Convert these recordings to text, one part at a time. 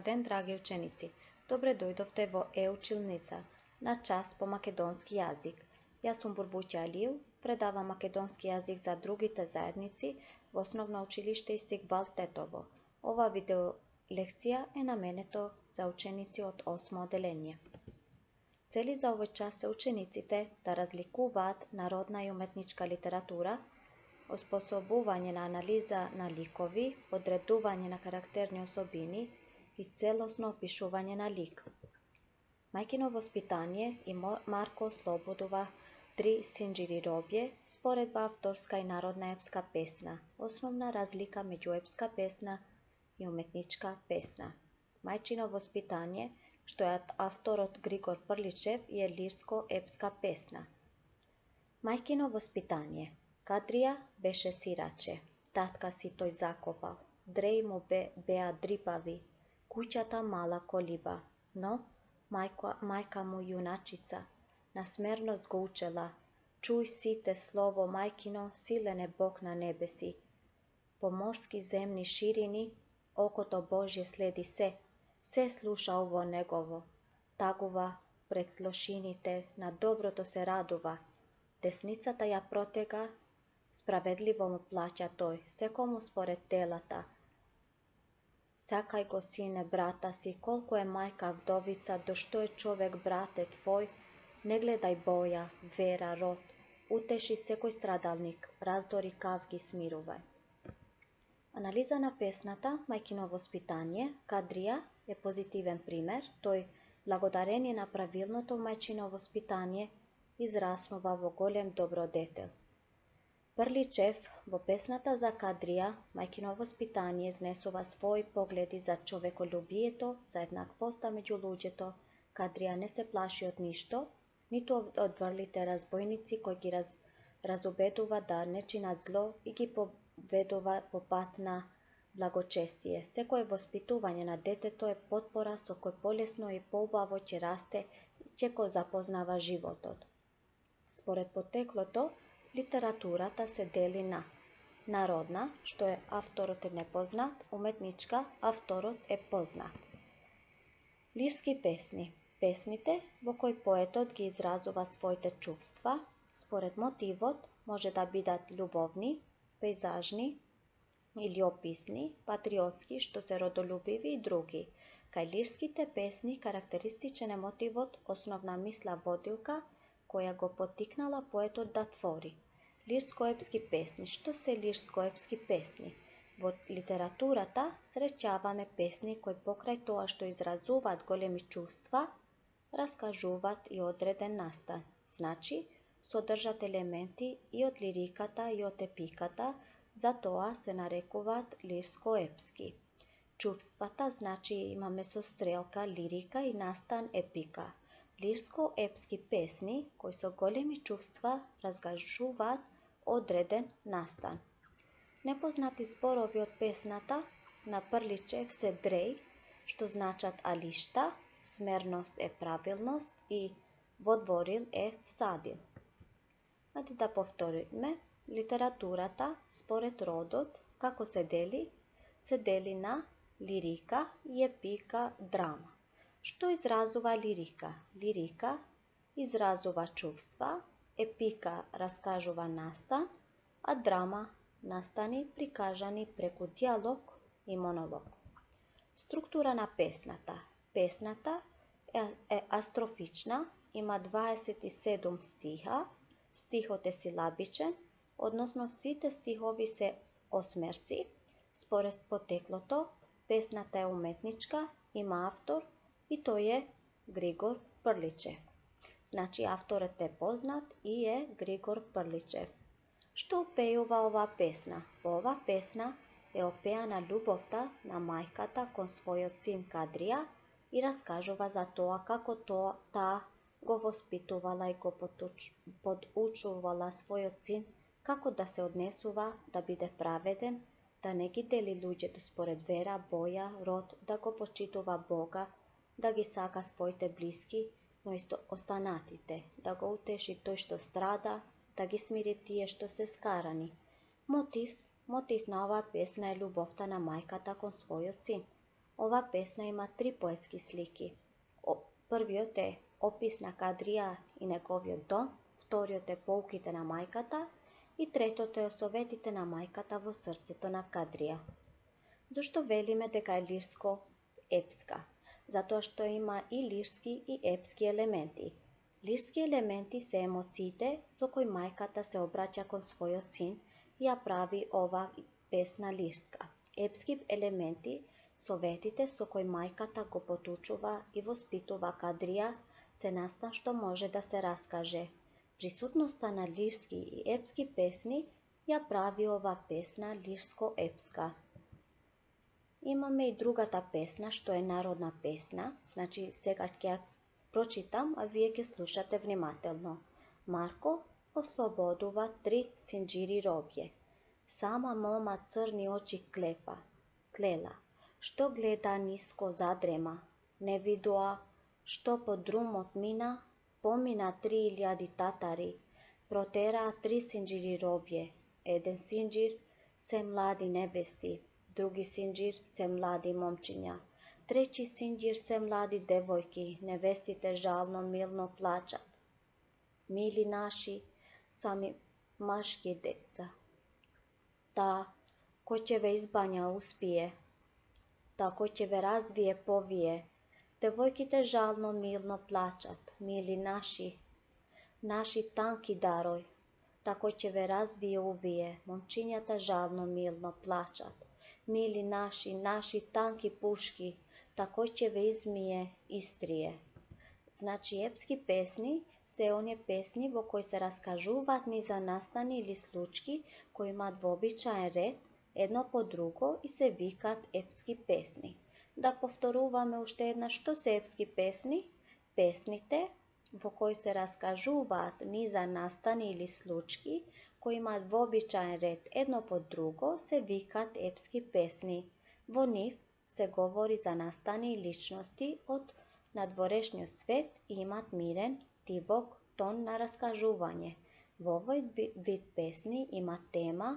ден, драги ученици! Добре дојдовте во e-училница на час по македонски јазик. Јас сум Бурбуќа Алију, предавам македонски јазик за другите заедници во Основно училиште Истикбал Тетово. Ова видео лекција е наменето за ученици од 8 оделение. Цели за овој час се учениците да разликуваат народна и уметничка литература, оспособување на анализа на ликови, одредување на карактерни особини и целосно опишување на лик. Мајкино воспитание и Марко Слободова 3 Синџири робје, споредба авторска и народна епска песна, основна разлика меѓу епска песна и уметничка песна. Мајчино воспитание, што е авторот Григор Прличев, е лирско-епска песна. Мајкино воспитание. Кадрија беше сираче, татка си тој закопал, дреи му беа дрипави, куќата мала колиба, но мајка му јуначица, насмерност го учела, чуј сите слово мајкино, силен е Бог на небеси. По морски земни ширини, окото Божје следи се слуша ово негово, тагува пред лошините, на доброто се радува, десницата ја протега, справедливо му плаќа тој, секому според делата. Сакај го сине брата си, колку е мајка вдовица, до што е човек брате твој, не гледај боја, вера, род, утеши секој страдалник, раздори кавги смирувај. Анализа на песната Мајкино воспитание. Кадрија е позитивен пример, тој благодарение на правилното мајчино воспитание израснува во голем добродетел. Прличев во песната за Кадрија, Мајкино воспитание, изнесува своји погледи за човеколюбието, за еднаквоста меѓу луѓето. Кадрија не се плаши од ништо, ниту од врлите разбојници кои ги разубедува да не чинат зло и ги поведува по пат на благочестие. Секое воспитување на детето е потпора со кој полесно и поубаво ќе расте и ќе го запознава животот. Според потеклото, литературата се дели на народна, што е авторот е непознат, уметничка, авторот е познат. Лирски песни. Песните во кои поетот ги изразува своите чувства, според мотивот може да бидат љубовни, пејзажни или описни, патриотски, што се родолюбиви и други. Кај лирските песни карактеристичен е мотивот, основна мисла водилка, која го поттикнала поетот да твори. Лирско-епски песни. Што се лирско-епски песни? Во литературата среќаваме песни кои покрај тоа што изразуваат големи чувства, раскажуваат и одреден настан. Значи, содржат елементи и од лириката и од епиката, затоа се нарекуваат лирско-епски. Чувствата, значи имаме со стрелка лирика и настан епика. Лирско-епски песни, кои со големи чувства разкажуваат одреден настан. Непознати зборови од песната на Прличев се дреј, што значат алишта, смерност е правилност и водворил е всадил. Ајде да повториме. Литературата според родот како се дели? Се дели на лирика и епика, драма. Што изразува лирика? Лирика изразува чувства, епика раскажува настан, а драма настани прикажани преку диалог и монолог. Структура на песната. Песната е астрофична, има 27 стиха, стихот е силабичен, односно сите стихови се осмерци. Според потеклото, песната е уметничка, има автор и тој е Григор Прличев. Значи авторот е познат и е Григор Прличев. Што опејува оваа песна? Во оваа песна е опеана љубовта на мајката кон својот син Кадрија и раскажува за тоа како таа го воспитувала и го подучувала својот син како да се однесува, да биде праведен, да не ги дели луѓето според вера, боја, род, да го почитува Бога, да ги сака своите блиски, но и останатите, да го утеши тој што страда, да ги смири тие што се скарани. Мотив на оваа песна е љубовта на мајката кон својот син. Ова песна има 3 поетски слики. Првиот е опис на Кадрија и неговиот дом, вториот е поуките на мајката и третото е советите на мајката во срцето на Кадрија. Зошто велиме дека е лирско-епска? Затоа што има и лирски и епски елементи. Лирски елементи се емоциите со кои мајката се обраќа кон својот син и ја прави ова песна лирска. Епски елементи, советите со кои мајката го потучува и воспитува Кадрија, се настан што може да се раскаже. Присутноста на лирски и епски песни ја прави ова песна лирско-епска. Имаме и другата песна, што е народна песна, значи сега ќе ја прочитам, а вие ќе слушате внимателно. Марко ослободува 3 синџири робје. Сама мома црни очи клела, што гледа ниско задрема, не видоа, што по друмот мина, помина 3000 татари, протераа 3 синџири робје, еден синџир се млади невести, други синџир се млади момчиња, трети синџир се млади девојки, невестите жално милно плачат. Мили наши, сами машки деца. Та, кој ќе ве избања успие, та кој ќе ве развие повие, девојките жално милно плачат, мили наши, наши танки дарој, та кој ќе ве развие увие, момчињата жално милно плачат, мили наши, наши танки пушки, та кој ќе ве измие истрие. Значи, епски песни се оние песни во кои се раскажуваат низа настани или случки кои имаат вообичаен ред, едно по друго и се викаат епски песни. Да повторуваме уште еднаш што се епски песни? Песните во кои се раскажуваат низа настани или случки кои имаат вообичаен ред едно по друго се викаат епски песни. Во нив се говори за настани и личности од надворешниот свет и имаат мирен, тивок тон на раскажување. Во овој вид песни има тема,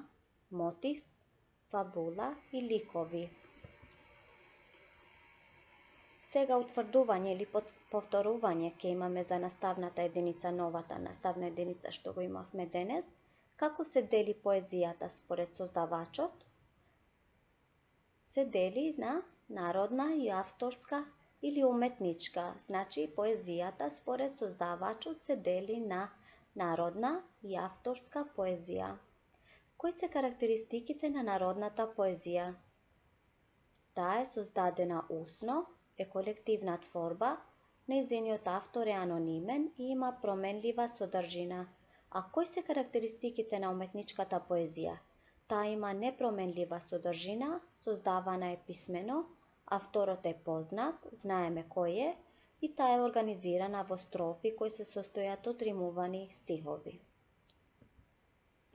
мотив, фабула и ликови. Сега утврдување или повторување ќе имаме за наставната единица, новата наставна единица што го имавме денес. Како се дели поезијата според создавачот? Се дели на народна и авторска или уметничка. Значи, поезијата според создавачот се дели на народна и авторска поезија. Кои се карактеристиките на народната поезија? Таа е создадена усно, е колективна творба, нејзиниот автор е анонимен и има променлива содржина. А кои се карактеристиките на уметничката поезија? Таа има непроменлива содржина, создавана е писмено, авторот е познат, знаеме кој е, и таа е организирана во строфи кои се состојат од римувани стихови.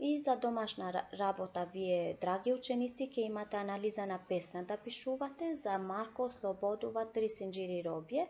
И за домашна работа вие, драги ученици, ќе имате анализа на песна да пишувате за Марко ослободува 3 синџири робје